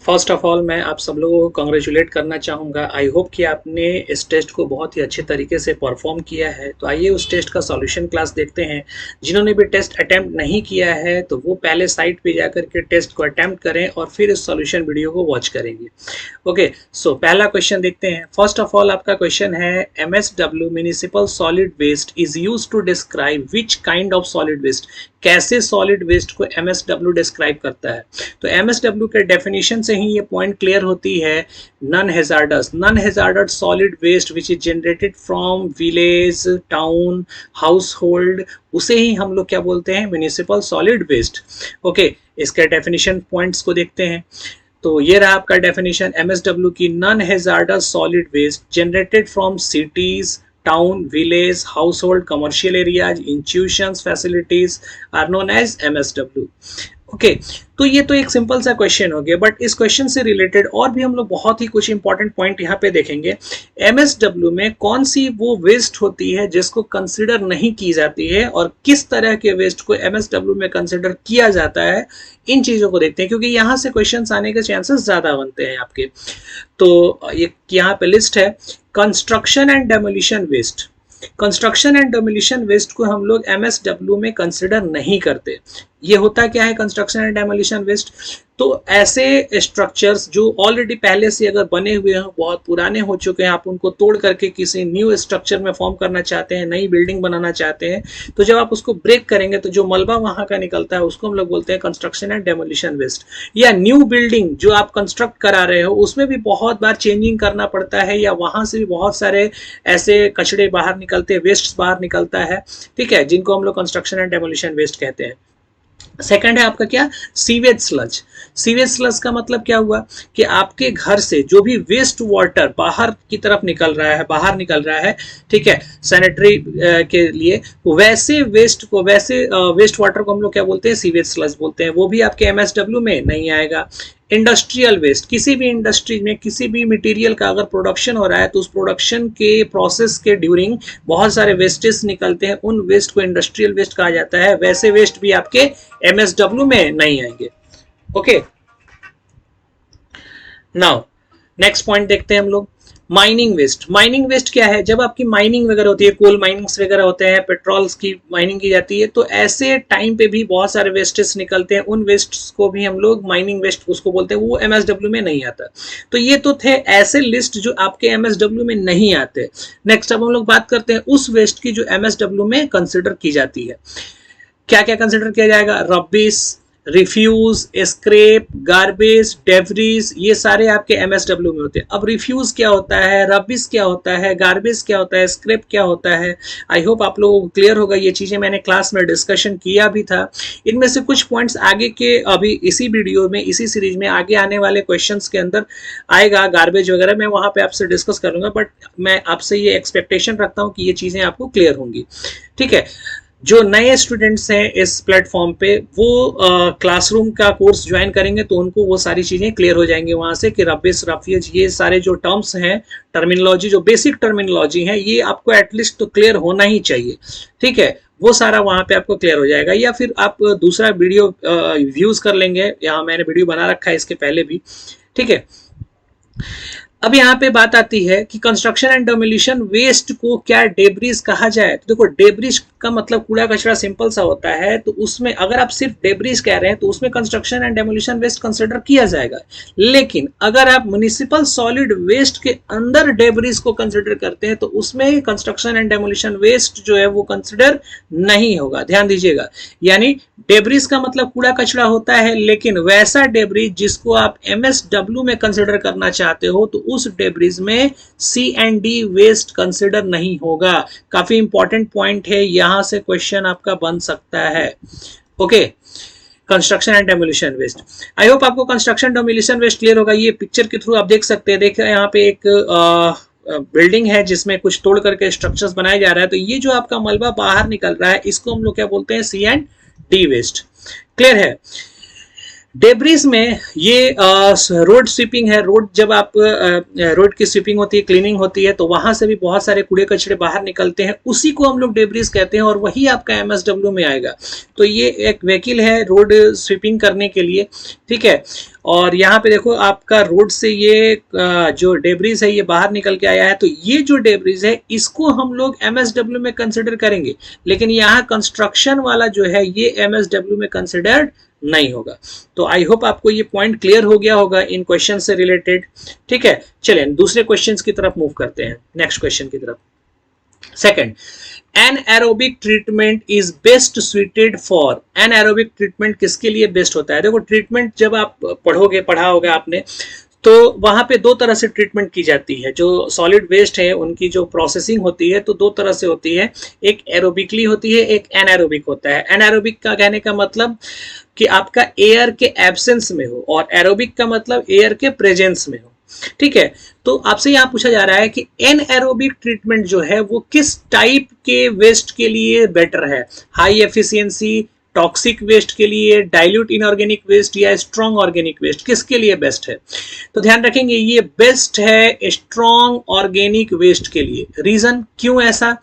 First of all मैं आप सब लोगों को कॉन्ग्रेचुलेट करना चाहूँगा। आई होप कि आपने इस टेस्ट को बहुत ही अच्छे तरीके से परफॉर्म किया है। तो आइए उस टेस्ट का सॉल्यूशन क्लास देखते हैं। जिन्होंने भी टेस्ट अटैम्प्ट नहीं किया है तो वो पहले साइट पे जा करके टेस्ट को अटैम्प्ट करें और फिर इस सॉल्यूशन वीडियो को वॉच करेंगे। ओके, सो पहला क्वेश्चन देखते हैं। फर्स्ट ऑफ ऑल आपका क्वेश्चन है MSW municipal solid waste is used to describe which kind of solid waste. कैसे सॉलिड वेस्ट को MSW डिस्क्राइब करता है? तो MSW के डेफिनेशन से ही ये पॉइंट क्लियर होती है। Non hazardous solid waste which is generated from village, town, household, उसे ही हम लोग क्या बोलते हैं? Municipal solid waste. ओके, इसके डेफिनेशन पॉइंट्स को देखते हैं। तो ये रहा आपका डेफिनेशन MSW की। Non hazardous solid waste generated from cities, town, village, household, commercial areas, institutions, facilities are known as MSW. Okay, तो ये तो एक सिंपल सा क्वेश्चन हो गया, बट इस क्वेश्चन से रिलेटेड और भी हम लोग बहुत ही कुछ इंपॉर्टेंट पॉइंट यहाँ पे देखेंगे। MSW में कौन सी वो वेस्ट होती है जिसको कंसिडर नहीं की जाती है और किस तरह के वेस्ट को MSW में कंसिडर किया जाता है, इन चीजों को देखते हैं, क्योंकि यहाँ से क्वेश्चंस आने के चांसेस ज्यादा बनते हैं आपके। तो ये यहाँ पे लिस्ट है। Construction and demolition waste. Construction and demolition waste को हम लोग MSW में कंसिडर नहीं करते। ये होता क्या है कंस्ट्रक्शन एंड डेमोलिशन वेस्ट? तो ऐसे स्ट्रक्चर्स जो ऑलरेडी पहले से अगर बने हुए हैं, बहुत पुराने हो चुके हैं, आप उनको तोड़ करके किसी न्यू स्ट्रक्चर में फॉर्म करना चाहते हैं, नई बिल्डिंग बनाना चाहते हैं, तो जब आप उसको ब्रेक करेंगे तो जो मलबा वहां का निकलता है उसको हम लोग बोलते हैं कंस्ट्रक्शन एंड डेमोलिशन वेस्ट। या न्यू बिल्डिंग जो आप कंस्ट्रक्ट करा रहे हो उसमें भी बहुत बार चेंजिंग करना पड़ता है, या वहां से भी बहुत सारे ऐसे कचड़े बाहर निकलते हैं, वेस्ट बाहर निकलता है, ठीक है, जिनको हम लोग कंस्ट्रक्शन एंड डेमोलिशन वेस्ट कहते हैं। सेकंड है आपका क्या? Sewage sludge. सीवेज स्लज का मतलब क्या हुआ कि आपके घर से जो भी वेस्ट वाटर बाहर की तरफ निकल रहा है, ठीक है, सैनिटरी के लिए, वैसे वेस्ट वाटर को हम लोग क्या बोलते हैं? सीवेज स्लज बोलते हैं। वो भी आपके MSW में नहीं आएगा। इंडस्ट्रियल वेस्ट, किसी भी इंडस्ट्री में किसी भी मटेरियल का अगर प्रोडक्शन हो रहा है तो उस प्रोडक्शन के प्रोसेस के ड्यूरिंग बहुत सारे वेस्टेज निकलते हैं, उन वेस्ट को इंडस्ट्रियल वेस्ट कहा जाता है। वैसे वेस्ट भी आपके MSW में नहीं आएंगे। ओके, नाउ नेक्स्ट पॉइंट देखते हैं हम लोग। Mining waste. माइनिंग वेस्ट क्या है? जब आपकी माइनिंग वगैरह होती है, कोल माइनिंग्स वगैरह होते हैं, पेट्रोल्स की माइनिंग की जाती है, तो ऐसे टाइम पे भी बहुत सारे वेस्टेज निकलते हैं। उन वेस्ट्स को भी हम लोग माइनिंग वेस्ट उसको बोलते हैं, वो MSW में नहीं आता। तो ये तो थे ऐसे लिस्ट जो आपके MSW में नहीं आते। नेक्स्ट अब हम लोग बात करते हैं उस वेस्ट की जो MSW में कंसिडर की जाती है। क्या क्या कंसिडर किया जाएगा? Rubbish, refuse, scrap, garbage, debris, ये सारे आपके MSW में होते हैं। अब रिफ्यूज क्या होता है, रबिश क्या होता है, गार्बेज क्या होता है, स्क्रैप क्या होता है, आई होप आप लोगों को क्लियर होगा। ये चीजें मैंने क्लास में डिस्कशन किया भी था। इनमें से कुछ पॉइंट्स आगे के अभी इसी वीडियो में, इसी सीरीज में आगे आने वाले क्वेश्चंस के अंदर आएगा, गार्बेज वगैरह मैं वहां पे आपसे डिस्कस करूंगा, बट मैं आपसे ये एक्सपेक्टेशन रखता हूँ कि ये चीजें आपको क्लियर होंगी, ठीक है। जो नए स्टूडेंट्स हैं इस प्लेटफॉर्म पे, वो क्लासरूम का कोर्स ज्वाइन करेंगे तो उनको वो सारी चीजें क्लियर हो जाएंगी वहां से कि रबिश, रफियज, ये सारे जो टर्म्स हैं, टर्मिनोलॉजी, जो बेसिक टर्मिनोलॉजी है, ये आपको एटलीस्ट तो क्लियर होना ही चाहिए, ठीक है। वो सारा वहां पे आपको क्लियर हो जाएगा, या फिर आप दूसरा वीडियो व्यूज कर लेंगे, यहाँ मैंने वीडियो बना रखा है इसके पहले भी, ठीक है। अब यहाँ पे बात आती है कि कंस्ट्रक्शन एंड डेमोलिशन वेस्ट को क्या डेब्रिज कहा जाए। तो देखो, डेब्रिज का मतलब कूड़ा कचरा सिंपल सा होता है, तो उसमें अगर आप सिर्फ डेब्रिज कह रहे हैं तो उसमें construction and demolition waste consider किया जाएगा। लेकिन अगर आप म्युनिसिपल सॉलिड वेस्ट के अंदर डेब्रिज को कंसिडर करते हैं तो उसमें कंस्ट्रक्शन एंड डेमोलिशन वेस्ट जो है वो कंसिडर नहीं होगा। ध्यान दीजिएगा, यानी डेब्रिज का मतलब कूड़ा कचरा होता है, लेकिन वैसा डेब्रिज जिसको आप MSW में कंसिडर करना चाहते हो तो उस डेब्रिज में C&D वेस्ट कंसिडर नहीं होगा। काफी इंपॉर्टेंट पॉइंट है, यहां से क्वेश्चन आपका बन सकता है। Okay, construction and demolition waste. I hope आपको कंस्ट्रक्शन डेमोलिशन वेस्ट क्लियर होगा। ये पिक्चर के थ्रू आप देख सकते हैं। देखिए यहाँ पे एक बिल्डिंग है जिसमें कुछ तोड़ करके स्ट्रक्चर्स बनाया जा रहा है, तो ये जो आपका मलबा बाहर निकल रहा है इसको हम लोग क्या बोलते हैं? C&D waste. क्लियर है? डेब्रिज में ये रोड स्वीपिंग है। रोड, जब आप रोड की स्वीपिंग होती है, क्लीनिंग होती है, तो वहां से भी बहुत सारे कूड़े कचरे बाहर निकलते हैं, उसी को हम लोग डेब्रिज कहते हैं और वही आपका MSW में आएगा। तो ये एक व्हीकल है रोड स्वीपिंग करने के लिए, ठीक है। और यहाँ पे देखो आपका रोड से ये जो डेब्रीज है ये बाहर निकल के आया है, तो ये जो डेब्रीज है इसको हम लोग MSW में कंसिडर करेंगे, लेकिन यहाँ कंस्ट्रक्शन वाला जो है ये MSW में कंसिडर्ड नहीं होगा। तो आई होप आपको ये पॉइंट क्लियर हो गया होगा इन क्वेश्चन से रिलेटेड। ठीक है, चलें दूसरे क्वेश्चंस की तरफ मूव करते हैं, नेक्स्ट क्वेश्चन की तरफ। Second, anaerobic treatment is best suited for. Anaerobic treatment किसके लिए बेस्ट होता है? देखो ट्रीटमेंट जब आप पढ़ा होगा आपने, तो वहां पे दो तरह से ट्रीटमेंट की जाती है। जो सॉलिड वेस्ट है उनकी जो प्रोसेसिंग होती है तो दो तरह से होती है, एक एरोबिकली होती है, एक एनारोबिक होता है। एनारोबिक का कहने का मतलब कि आपका एयर के एब्सेंस में हो, और एरोबिक का मतलब एयर के प्रेजेंस में हो। ठीक है, तो आपसे यहाँ पूछा जा रहा है कि एनएरोबिक ट्रीटमेंट जो है वो किस टाइप के वेस्ट के लिए बेटर है? हाई एफिशिएंसी, टॉक्सिक वेस्ट के लिए, डाइल्यूट इनऑर्गेनिक वेस्ट, या स्ट्रॉन्ग ऑर्गेनिक वेस्ट, किसके लिए बेस्ट है? तो ध्यान रखेंगे ये बेस्ट है स्ट्रॉन्ग ऑर्गेनिक वेस्ट के लिए। रीजन क्यों ऐसा?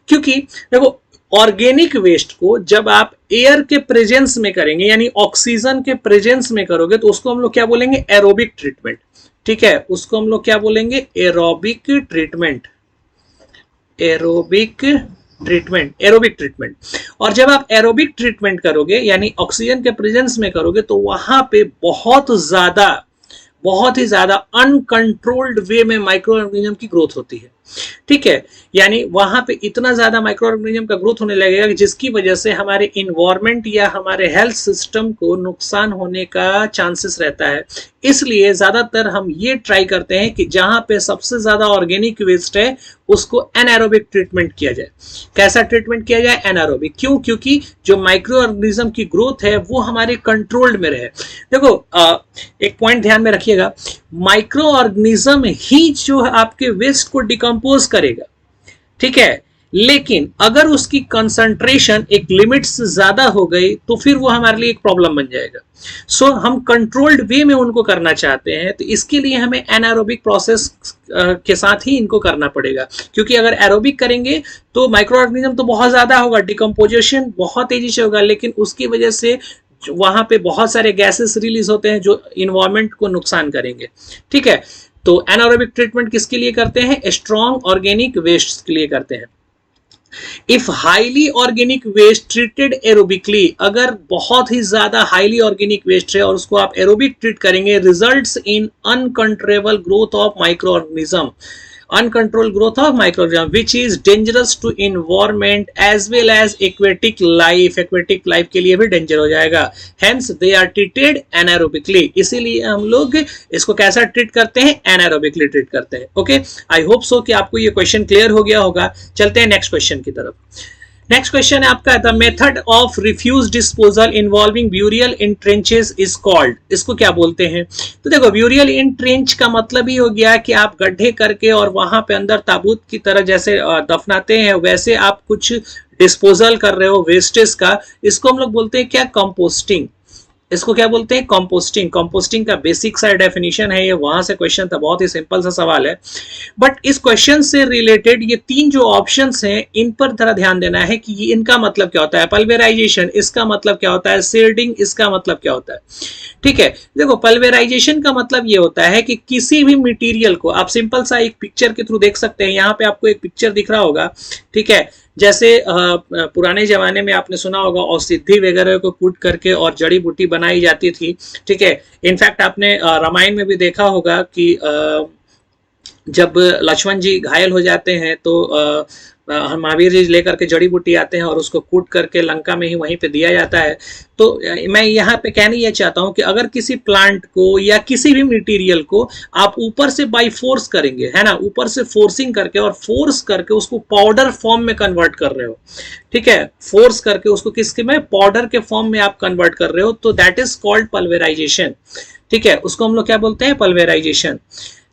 क्योंकि देखो ऑर्गेनिक वेस्ट को जब आप एयर के प्रेजेंस में करेंगे, यानी ऑक्सीजन के प्रेजेंस में करोगे, तो उसको हम लोग क्या बोलेंगे? Aerobic treatment. ठीक है, उसको हम लोग क्या बोलेंगे? Aerobic treatment. Aerobic treatment. और जब आप एरोबिक ट्रीटमेंट करोगे यानी ऑक्सीजन के प्रेजेंस में करोगे, तो वहां पे बहुत ही ज्यादा अनकंट्रोल्ड वे में माइक्रो ऑर्गेनिज्म की ग्रोथ होती है। ठीक है, यानी वहां पे इतना ज्यादा माइक्रो ऑर्गेनिज्म का ग्रोथ होने लगेगा कि जिसकी वजह से हमारे इन्वायरमेंट या हमारे हेल्थ सिस्टम को नुकसान होने का चांसेस रहता है। इसलिए ज्यादातर हम ये ट्राई करते हैं कि जहां पे सबसे ज्यादा ऑर्गेनिक वेस्ट है उसको एनारोबिक ट्रीटमेंट किया जाए। कैसा ट्रीटमेंट किया जाए? एनारोबिक। क्यों? क्योंकि जो माइक्रो ऑर्गेनिज्म की ग्रोथ है वो हमारे कंट्रोल्ड में रहे। देखो एक पॉइंट ध्यान में रखिएगा, माइक्रो ऑर्गेनिज्म ही जो आपके वेस्ट को डिकम्पोज करेगा। ठीक है, लेकिन अगर उसकी कंसंट्रेशन एक लिमिट से ज्यादा हो गई तो फिर वो हमारे लिए एक प्रॉब्लम बन जाएगा। सो हम कंट्रोल्ड वे में उनको करना चाहते हैं, तो इसके लिए हमें एनारोबिक प्रोसेस के साथ ही इनको करना पड़ेगा। क्योंकि अगर एरोबिक करेंगे तो माइक्रो ऑर्गेनिज्म तो बहुत ज्यादा होगा, डिकम्पोजिशन बहुत तेजी से होगा, लेकिन उसकी वजह से वहां पे बहुत सारे गैसेस रिलीज होते हैं जो इन्वायरमेंट को नुकसान करेंगे। ठीक है, तो एनारोबिक ट्रीटमेंट किसके लिए करते हैं? स्ट्रॉन्ग ऑर्गेनिक वेस्ट के लिए करते हैं। If highly organic waste treated aerobically, अगर बहुत ही ज्यादा हाईली ऑर्गेनिक वेस्ट है और उसको आप एरोबिक ट्रीट करेंगे, results in uncontrollable growth of micro organism, uncontrolled growth of microorganism which is dangerous to environment as well as aquatic life के लिए भी डेंजर हो जाएगा। hence they are treated anaerobically। इसीलिए हम लोग इसको कैसा ट्रीट करते हैं? एनारोबिकली ट्रीट करते हैं। ओके, आई होप सो कि आपको ये क्वेश्चन क्लियर हो गया होगा। चलते हैं नेक्स्ट क्वेश्चन की तरफ। नेक्स्ट क्वेश्चन है आपका, the method of refuse disposal involving burial in trenches is called. इसको क्या बोलते हैं? तो देखो ब्यूरियल इन ट्रेंच का मतलब ही हो गया कि आप गड्ढे करके और वहां पे अंदर ताबूत की तरह जैसे दफनाते हैं, वैसे आप कुछ डिस्पोजल कर रहे हो वेस्टेज का। इसको हम लोग बोलते हैं क्या? कंपोस्टिंग। इसको क्या बोलते हैं? कंपोस्टिंग। कंपोस्टिंग का बेसिक सा डेफिनेशन है ये, वहां से क्वेश्चन था, बहुत ही सिंपल सा सवाल है। बट इस क्वेश्चन से रिलेटेड ये तीन जो ऑप्शंस हैं इन पर थोड़ा ध्यान देना है कि इनका मतलब क्या होता है। पल्वेराइजेशन इसका मतलब क्या होता है? सीडिंग इसका मतलब क्या होता है? ठीक है, देखो पल्वेराइजेशन का मतलब ये होता है कि किसी भी मटेरियल को आप सिंपल सा एक पिक्चर के थ्रू देख सकते हैं। यहाँ पे आपको एक पिक्चर दिख रहा होगा। ठीक है, जैसे पुराने जमाने में आपने सुना होगा औषधि वगैरह को कूट करके और जड़ी बूटी बनाई जाती थी। ठीक है, इनफैक्ट आपने रामायण में भी देखा होगा कि जब लक्ष्मण जी घायल हो जाते हैं तो महावीर जी लेकर के जड़ी बूटी आते हैं और उसको कूट करके लंका में ही वहीं पे दिया जाता है। तो मैं यहाँ पे कहना ये चाहता हूँ कि अगर किसी प्लांट को या किसी भी मटेरियल को आप ऊपर से बाई फोर्स करेंगे, है ना, ऊपर से फोर्सिंग करके और फोर्स करके उसको पाउडर फॉर्म में कन्वर्ट कर रहे हो। ठीक है, फोर्स करके उसको किसके में? पाउडर के फॉर्म में आप कन्वर्ट कर रहे हो, तो दैट इज कॉल्ड पल्वेराइजेशन। ठीक है, उसको हम लोग क्या बोलते हैं? पल्वेराइजेशन।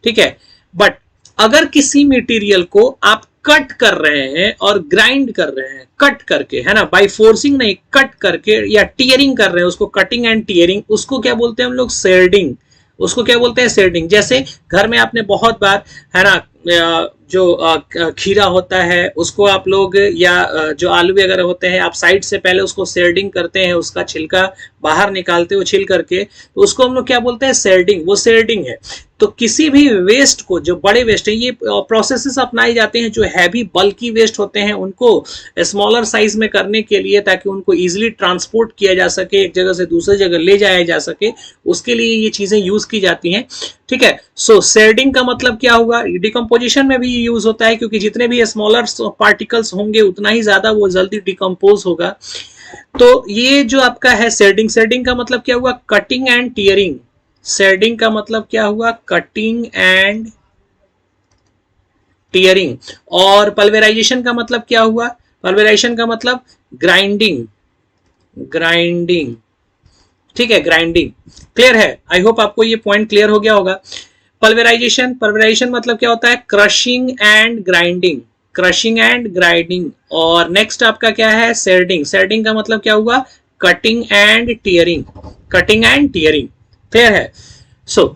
ठीक है, बट अगर किसी मटेरियल को आप कट कर रहे हैं और ग्राइंड कर रहे हैं, कट करके, है ना, बाय फोर्सिंग नहीं, कट करके या टीयरिंग कर रहे हैं, उसको कटिंग एंड टीयरिंग, उसको क्या बोलते हैं हम लोग? शेडिंग। उसको क्या बोलते हैं? शेडिंग। जैसे घर में आपने बहुत बार, है ना, जो खीरा होता है उसको आप लोग या जो आलू वगैरह होते हैं आप साइड से पहले उसको सेर्डिंग करते हैं, उसका छिलका बाहर निकालते हो छिल करके, तो उसको हम लोग क्या बोलते हैं, सेर्डिंग, वो सेर्डिंग है। तो किसी भी वेस्ट को, जो बड़े वेस्ट है, ये प्रोसेसेस अपनाए जाते हैं जो हैवी बल्की वेस्ट होते हैं उनको स्मॉलर साइज में करने के लिए, ताकि उनको इजीली ट्रांसपोर्ट किया जा सके, एक जगह से दूसरी जगह ले जाया जा सके, उसके लिए ये चीजें यूज की जाती हैं। ठीक है, सो सेर्डिंग का मतलब क्या हुआ, डिकम्पोजिशन में भी यूज होता है, क्योंकि जितने भी स्मॉलर पार्टिकल्स होंगे उतना ही ज्यादा वो जल्दी डिकम्पोज होगा। तो ये जो आपका है सेर्डिंग, सेर्डिंग का मतलब क्या हुआ, कटिंग एंड टीयरिंग। सेर्डिंग का मतलब क्या हुआ, कटिंग एंड टीयरिंग। और पल्वेराइजेशन का मतलब क्या हुआ, पल्वेराइजेशन का मतलब ग्राइंडिंग, ग्राइंडिंग। ठीक है, ग्राइंडिंग। क्लियर है, आई होप आपको ये पॉइंट क्लियर हो गया होगा। पल्वेराइजेशन, पल्वेराइजेशन मतलब क्या होता है, crushing and grinding, crushing and grinding. और नेक्स्ट आपका क्या है, सेर्डिंग, सेर्डिंग का मतलब क्या हुआ, cutting and tearing, cutting and tearing. Clear है। सो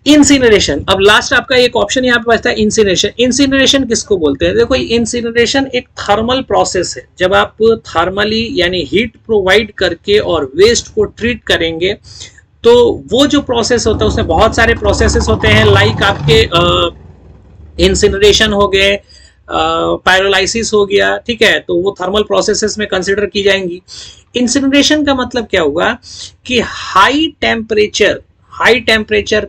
इंसिनरेशन, अब लास्ट आपका एक ऑप्शन यहाँ पे बचता है इंसिनरेशन। इंसिनरेशन किसको बोलते हैं, देखो इंसिनरेशन एक थर्मल प्रोसेस है, जब आप थर्मली यानी हीट प्रोवाइड करके और वेस्ट को ट्रीट करेंगे, तो वो जो प्रोसेस होता है उसमें बहुत सारे प्रोसेसेस होते हैं, लाइक आपके इंसिनरेशन हो गए, पायरोलाइसिस हो गया। ठीक है, तो वो थर्मल प्रोसेसेस में कंसिडर की जाएंगी। इंसिनरेशन का मतलब क्या हुआ कि हाई टेम्परेचर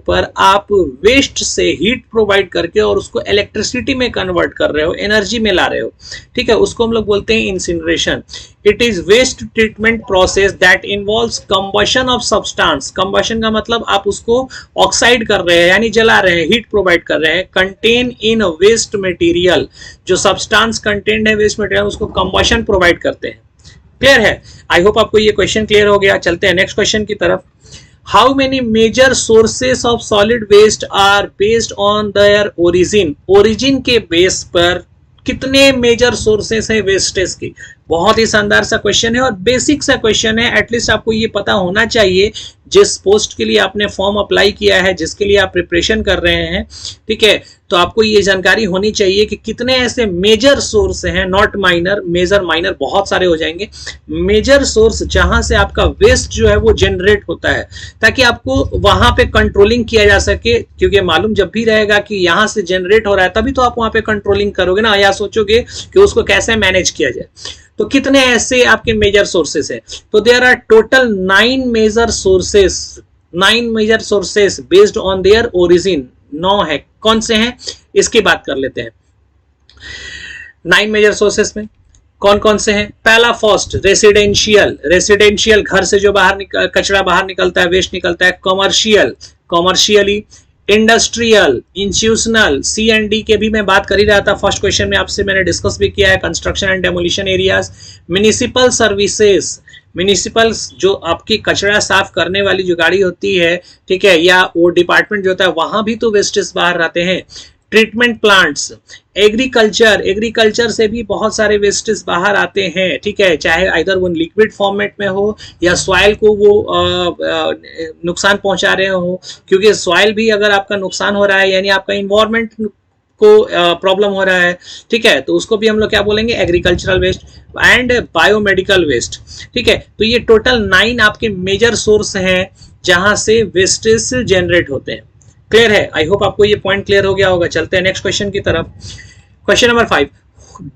पर आप वेस्ट से हीट प्रोवाइड करके और उसको इलेक्ट्रिसिटी में कन्वर्ट कर रहे हो, एनर्जी में ला रहे हो। ठीक है, उसको हम लोग बोलते हैं incineration. It is waste treatment process that involves combustion of substance. Combustion का मतलब आप उसको ऑक्साइड कर रहे हैं यानी जला रहे हैं, हीट प्रोवाइड कर रहे हैं, कंटेन इन वेस्ट मटेरियल, जो सब्सटेंस कंटेंट है वेस्ट मटेरियल उसको कंबशन प्रोवाइड करते हैं। क्लियर है, आई होप आपको ये क्वेश्चन क्लियर हो गया। चलते हैं नेक्स्ट क्वेश्चन की तरफ। How many major sources of solid waste are based on their origin? Origin के बेस पर कितने मेजर सोर्सेस है वेस्टेज की? बहुत ही शानदार सा क्वेश्चन है और बेसिक सा क्वेश्चन है। एटलीस्ट आपको ये पता होना चाहिए जिस पोस्ट के लिए आपने फॉर्म अप्लाई किया है, जिसके लिए आप प्रिपरेशन कर रहे हैं। ठीक है, तो आपको ये जानकारी होनी चाहिए कि कितने ऐसे मेजर सोर्स हैं, नॉट माइनर, मेजर माइनर बहुत सारे हो जाएंगे, मेजर सोर्स जहां से आपका वेस्ट जो है वो जनरेट होता है, ताकि आपको वहां पे कंट्रोलिंग किया जा सके। क्योंकि मालूम जब भी रहेगा कि यहां से जनरेट हो रहा है तभी तो आप वहां पे कंट्रोलिंग करोगे ना, या सोचोगे कि उसको कैसे मैनेज किया जाए। तो कितने ऐसे आपके मेजर सोर्सेस हैं, तो there are total 9 major sources, 9 major sources based on their origin. 9 है, कौन से हैं इसकी बात कर लेते हैं। 9 मेजर सोर्सेस में कौन कौन से हैं? पहला फर्स्ट रेसिडेंशियल, रेसिडेंशियल घर से जो बाहर कचरा बाहर निकलता है, वेस्ट निकलता है। Commercial, commercially. Industrial, institutional, C&D के भी मैं बात कर ही रहा था, फर्स्ट क्वेश्चन में आपसे मैंने डिस्कस भी किया है, construction and demolition areas. Municipal services, municipal जो आपकी कचरा साफ करने वाली जो गाड़ी होती है, ठीक है, या वो डिपार्टमेंट जो होता है वहां भी तो वेस्टेज बाहर आते हैं। ट्रीटमेंट प्लांट्स, एग्रीकल्चर, एग्रीकल्चर से भी बहुत सारे वेस्टेज बाहर आते हैं। ठीक है, चाहे आइदर वो लिक्विड फॉर्मेट में हो या सॉइल को वो नुकसान पहुंचा रहे हो, क्योंकि सॉइल भी अगर आपका नुकसान हो रहा है यानी आपका इन्वायरमेंट को प्रॉब्लम हो रहा है। ठीक है, तो उसको भी हम लोग क्या बोलेंगे, agricultural waste and biomedical waste. ठीक है, तो ये टोटल 9 आपके मेजर सोर्स हैं जहां से वेस्टेज जनरेट होते हैं। क्लियर है, आई होप आपको ये पॉइंट क्लियर हो गया होगा। चलते हैं नेक्स्ट क्वेश्चन की तरफ। Question number 5,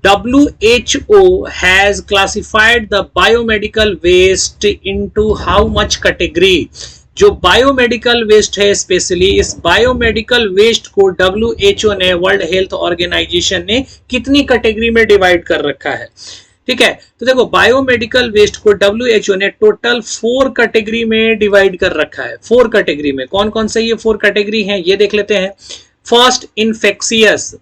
WHO has classified the biomedical waste into how much category? जो बायोमेडिकल वेस्ट है, स्पेशली इस बायोमेडिकल वेस्ट को WHO ने, वर्ल्ड हेल्थ ऑर्गेनाइजेशन ने कितनी कैटेगरी में डिवाइड कर रखा है? ठीक है, तो देखो बायोमेडिकल वेस्ट को WHO ने टोटल 4 कैटेगरी में डिवाइड कर रखा है। 4 कैटेगरी में कौन कौन से ये 4 कैटेगरी हैं ये देख लेते हैं। फर्स्ट, इन्फेक्शियस,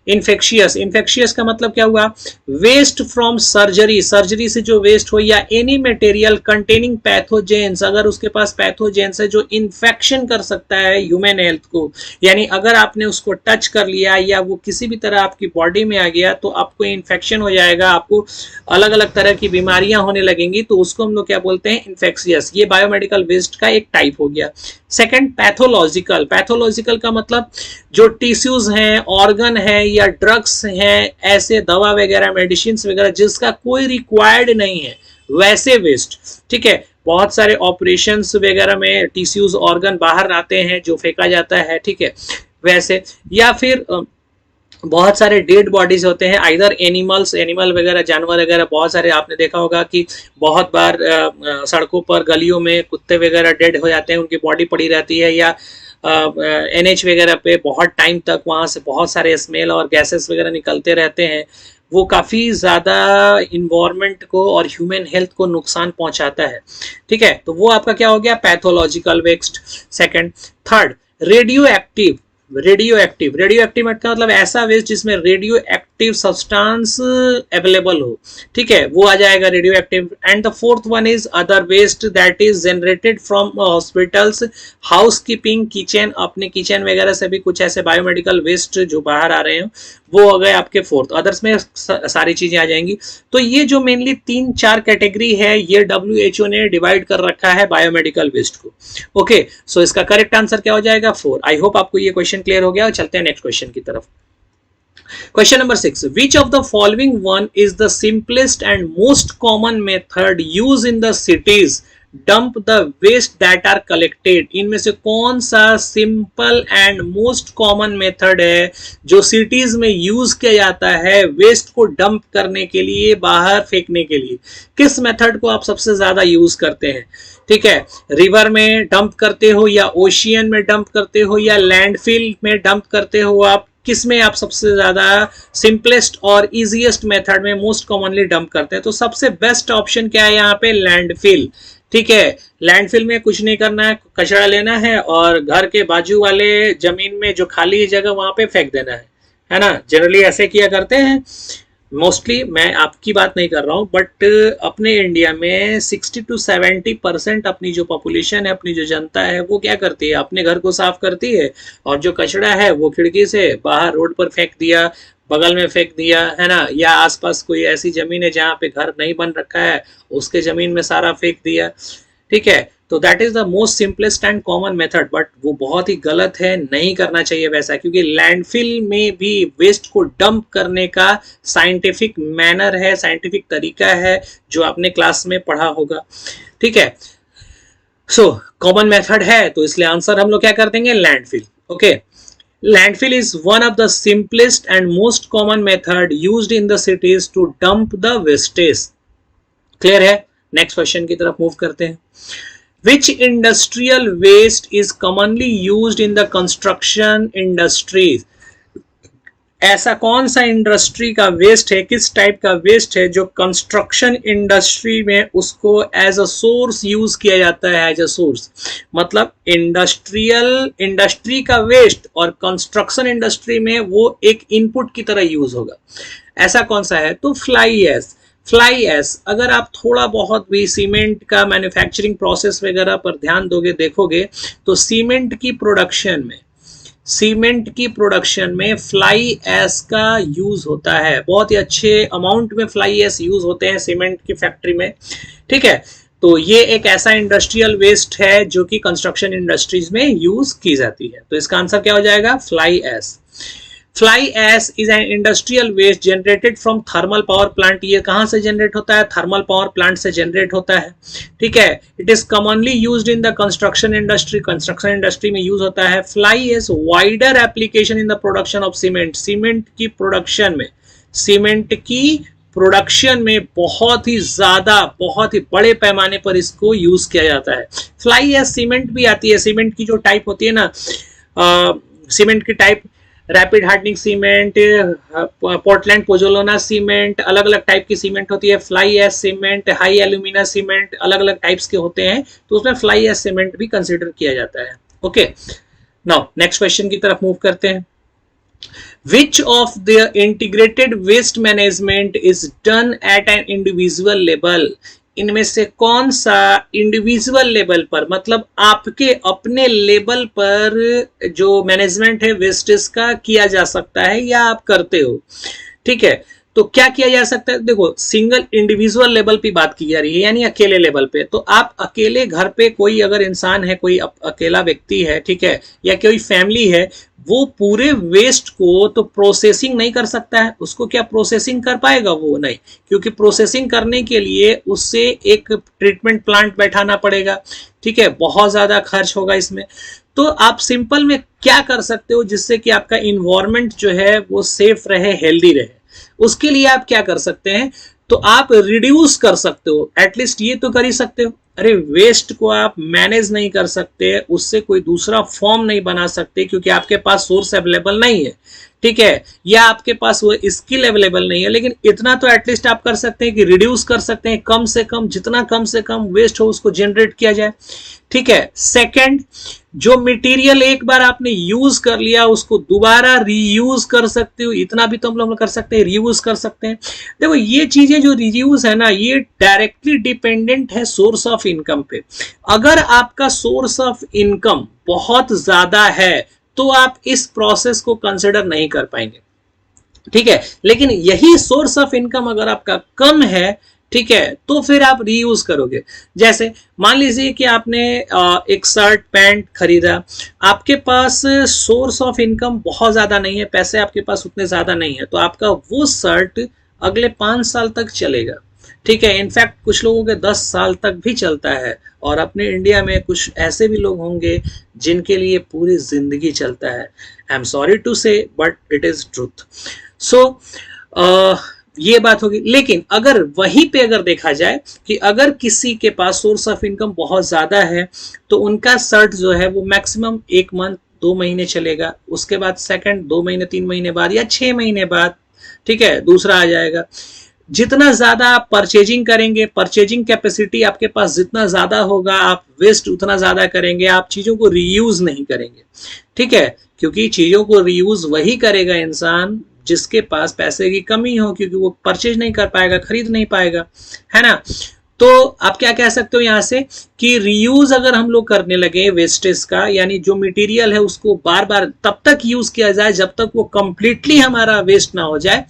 इन्फेक्शियस, इन्फेक्शियस का मतलब क्या हुआ, वेस्ट फ्रॉम सर्जरी, सर्जरी से जो वेस्ट हो, या एनी मटेरियल कंटेनिंग पैथोजेंस, अगर उसके पास पैथोजेंस है जो इन्फेक्शन कर सकता है ह्यूमन हेल्थ को, यानी अगर आपने उसको टच कर लिया या वो किसी भी तरह आपकी बॉडी में आ गया तो आपको इन्फेक्शन हो जाएगा, आपको अलग अलग तरह की बीमारियां होने लगेंगी, तो उसको हम लोग क्या बोलते हैं, इन्फेक्शियस। ये बायोमेडिकल वेस्ट का एक टाइप हो गया। सेकंड पैथोलॉजिकल, पैथोलॉजिकल का मतलब जो टिश्यूज हैं, ऑर्गन है या ड्रग्स हैं, ऐसे दवा वगैरह, मेडिसिन वगैरह जिसका कोई रिक्वायर्ड नहीं है, वैसे वेस्ट। ठीक है, बहुत सारे ऑपरेशंस वगैरह में टिश्यूज ऑर्गन बाहर आते हैं जो फेंका जाता है, ठीक है, वैसे। या फिर बहुत सारे डेड बॉडीज होते हैं, आइदर एनिमल वगैरह, जानवर वगैरह, बहुत सारे आपने देखा होगा कि बहुत बार सड़कों पर गलियों में कुत्ते वगैरह डेड हो जाते हैं, उनकी बॉडी पड़ी रहती है, या NH वगैरह पे बहुत टाइम तक वहाँ से बहुत सारे स्मेल और गैसेस वगैरह निकलते रहते हैं, वो काफ़ी ज़्यादा इन्वायरमेंट को और ह्यूमन हेल्थ को नुकसान पहुंचाता है। ठीक है, तो वो आपका क्या हो गया, pathological waste, second. Third, radioactive, radioactive, radioactive का मतलब ऐसा वेस्ट जिसमें रेडियो एक्टिव सब्सटेंस अवेलेबल हो, ठीक है, वो आ जाएगा radioactive. And the fourth one is other waste that is generated from hospitals, housekeeping, kitchen, अपने किचन वगैरह से भी कुछ ऐसे बायोमेडिकल वेस्ट जो बाहर आ रहे हैं, वो हो गए आपके फोर्थ। अदर्स में सारी चीजें आ जाएंगी। तो ये जो मेनली 3-4 कैटेगरी है, ये WHO ने डिवाइड कर रखा है बायोमेडिकल वेस्ट को। ओके, सो इसका करेक्ट आंसर क्या हो जाएगा, 4। आई होप आपको ये क्वेश्चन क्लियर हो गया। और चलते हैं नेक्स्ट क्वेश्चन की तरफ। Question number 6. Which of the following one is the simplest and most common method used in the cities dump the waste that are collected? इनमें से कौन सा simple and most common method है जो cities में use किया जाता है वेस्ट को डंप करने के लिए, बाहर फेंकने के लिए? किस मेथड को आप सबसे ज्यादा यूज करते हैं? ठीक है, रिवर में डंप करते हो, या ओशियन में डंप करते हो, या लैंडफिल में डंप करते हो? आप किस में आप सबसे ज्यादा सिंपलेस्ट और इजीएस्ट मेथड में मोस्ट कॉमनली डंप करते हैं? तो सबसे बेस्ट ऑप्शन क्या है यहाँ पे, लैंडफिल। ठीक है, लैंडफिल में कुछ नहीं करना है, कचरा लेना है और घर के बाजू वाले जमीन में जो खाली जगह वहां पे फेंक देना है ना। जनरली ऐसे किया करते हैं मोस्टली, मैं आपकी बात नहीं कर रहा हूँ, बट अपने इंडिया में 60 to 70% अपनी जो पॉपुलेशन है, अपनी जो जनता है, वो क्या करती है, अपने घर को साफ करती है और जो कचरा है वो खिड़की से बाहर रोड पर फेंक दिया, बगल में फेंक दिया, है ना, या आसपास कोई ऐसी जमीन है जहाँ पे घर नहीं बन रखा है, उसके जमीन में सारा फेंक दिया। ठीक है, तो that is the most simplest and common method, but वो बहुत ही गलत है, नहीं करना चाहिए वैसा, क्योंकि लैंडफिल में भी वेस्ट को डंप करने का साइंटिफिक मैनर है, साइंटिफिक तरीका है, जो आपने क्लास में पढ़ा होगा। ठीक है, सो कॉमन मेथड है, तो इसलिए आंसर हम लोग क्या कर देंगे, landfill. Okay, landfill is one of the simplest and most common method used in the cities to dump the wastage. Clear है? नेक्स्ट क्वेश्चन की तरफ मूव करते हैं। Which industrial waste is commonly used in the construction industries? ऐसा कौन सा industry का waste है, किस टाइप का वेस्ट है जो कंस्ट्रक्शन इंडस्ट्री में उसको एज अ सोर्स यूज किया जाता है? एज अ सोर्स मतलब इंडस्ट्री का वेस्ट और कंस्ट्रक्शन इंडस्ट्री में वो एक इनपुट की तरह यूज होगा। ऐसा कौन सा है? तो फ्लाई एश। फ्लाई एश, अगर आप थोड़ा बहुत भी सीमेंट का मैन्युफैक्चरिंग प्रोसेस वगैरह पर ध्यान दोगे, देखोगे, तो सीमेंट की प्रोडक्शन में फ्लाई एश का यूज होता है। बहुत ही अच्छे अमाउंट में फ्लाई एश यूज होते हैं सीमेंट की फैक्ट्री में। ठीक है, तो ये एक ऐसा इंडस्ट्रियल वेस्ट है जो कि कंस्ट्रक्शन इंडस्ट्रीज में यूज की जाती है। तो इसका आंसर क्या हो जाएगा, fly ash. Fly ash is an industrial waste generated from thermal power plant. ये कहां से जनरेट होता है? थर्मल पावर प्लांट से जनरेट होता है। ठीक है, it is commonly used in the construction industry. Construction industry में यूज होता है। Fly ash wider application in the production of cement. Cement की प्रोडक्शन में बहुत ही ज्यादा, बहुत ही बड़े पैमाने पर इसको यूज किया जाता है। फ्लाई एश सीमेंट भी आती है। सीमेंट की जो टाइप होती है ना, सीमेंट की type rapid hardening cement, Portland pozzolana cement, अलग अलग टाइप की सीमेंट होती है। Fly ash cement, high alumina cement, अलग अलग टाइप्स के होते हैं, तो उसमें फ्लाई एश सीमेंट भी कंसिडर किया जाता है। ओके, नाउ नेक्स्ट क्वेश्चन की तरफ मूव करते हैं। Which of the integrated waste management is done at an individual level? इनमें से कौन सा इंडिविजुअल लेवल पर, मतलब आपके अपने लेवल पर जो मैनेजमेंट है वेस्टेज का किया जा सकता है या आप करते हो? ठीक है, तो क्या किया जा सकता है, देखो सिंगल इंडिविजुअल लेवल पे बात की जा रही है, यानी अकेले लेवल पे। तो आप अकेले घर पे कोई अगर इंसान है, कोई अकेला व्यक्ति है, ठीक है, या कोई फैमिली है, वो पूरे वेस्ट को तो प्रोसेसिंग नहीं कर सकता है। उसको क्या प्रोसेसिंग कर पाएगा, वो नहीं, क्योंकि प्रोसेसिंग करने के लिए उससे एक ट्रीटमेंट प्लांट बैठाना पड़ेगा, ठीक है, बहुत ज्यादा खर्च होगा इसमें। तो आप सिंपल में क्या कर सकते हो जिससे कि आपका इन्वायरमेंट जो है वो सेफ रहे, हेल्दी रहे, उसके लिए आप क्या कर सकते हैं, तो आप रिड्यूस कर सकते हो, एटलीस्ट ये तो कर ही सकते हो। अरे वेस्ट को आप मैनेज नहीं कर सकते, उससे कोई दूसरा फॉर्म नहीं बना सकते क्योंकि आपके पास सोर्स अवेलेबल नहीं है, ठीक है, या आपके पास वो स्किल अवेलेबल नहीं है, लेकिन इतना तो एटलीस्ट आप कर सकते हैं कि रिड्यूस कर सकते हैं, कम से कम, जितना कम से कम वेस्ट हो उसको जनरेट किया जाए, ठीक है। सेकंड, जो मटेरियल एक बार आपने यूज कर लिया उसको दोबारा रीयूज कर सकते हो, इतना भी तो हम लोग कर सकते हैं, रीयूज कर सकते हैं। देखो ये चीजें जो रीयूज है ना, ये डायरेक्टली डिपेंडेंट है सोर्स ऑफ इनकम पे। अगर आपका सोर्स ऑफ इनकम बहुत ज्यादा है तो आप इस प्रोसेस को कंसिडर नहीं कर पाएंगे, ठीक है, लेकिन यही सोर्स ऑफ इनकम अगर आपका कम है, ठीक है, तो फिर आप रीयूज करोगे। जैसे मान लीजिए कि आपने एक शर्ट पैंट खरीदा, आपके पास सोर्स ऑफ इनकम बहुत ज्यादा नहीं है, पैसे आपके पास उतने ज्यादा नहीं है, तो आपका वो शर्ट अगले 5 साल तक चलेगा, ठीक है, इनफैक्ट कुछ लोगों के 10 साल तक भी चलता है, और अपने इंडिया में कुछ ऐसे भी लोग होंगे जिनके लिए पूरी जिंदगी चलता है। आई एम सॉरी टू से बट इट इज ट्रूथ। सो ये बात होगी। लेकिन अगर वहीं पे अगर देखा जाए कि अगर किसी के पास सोर्स ऑफ इनकम बहुत ज्यादा है तो उनका शर्ट जो है वो मैक्सिमम 1 मंथ 2 महीने चलेगा, उसके बाद सेकंड 2 महीने 3 महीने बाद या 6 महीने बाद, ठीक है, दूसरा आ जाएगा। जितना ज्यादा आप परचेजिंग करेंगे, परचेजिंग कैपेसिटी आपके पास जितना ज्यादा होगा, आप वेस्ट उतना ज्यादा करेंगे, आप चीजों को रीयूज नहीं करेंगे, ठीक है, क्योंकि चीजों को रीयूज वही करेगा इंसान जिसके पास पैसे की कमी हो, क्योंकि वो परचेज नहीं कर पाएगा, खरीद नहीं पाएगा, है ना। तो आप क्या कह सकते हो यहां से कि रीयूज अगर हम लोग करने लगे वेस्टेज का, यानी जो मटेरियल है उसको बार बार तब तक यूज किया जाए जब तक वो कंप्लीटली हमारा वेस्ट ना हो जाए,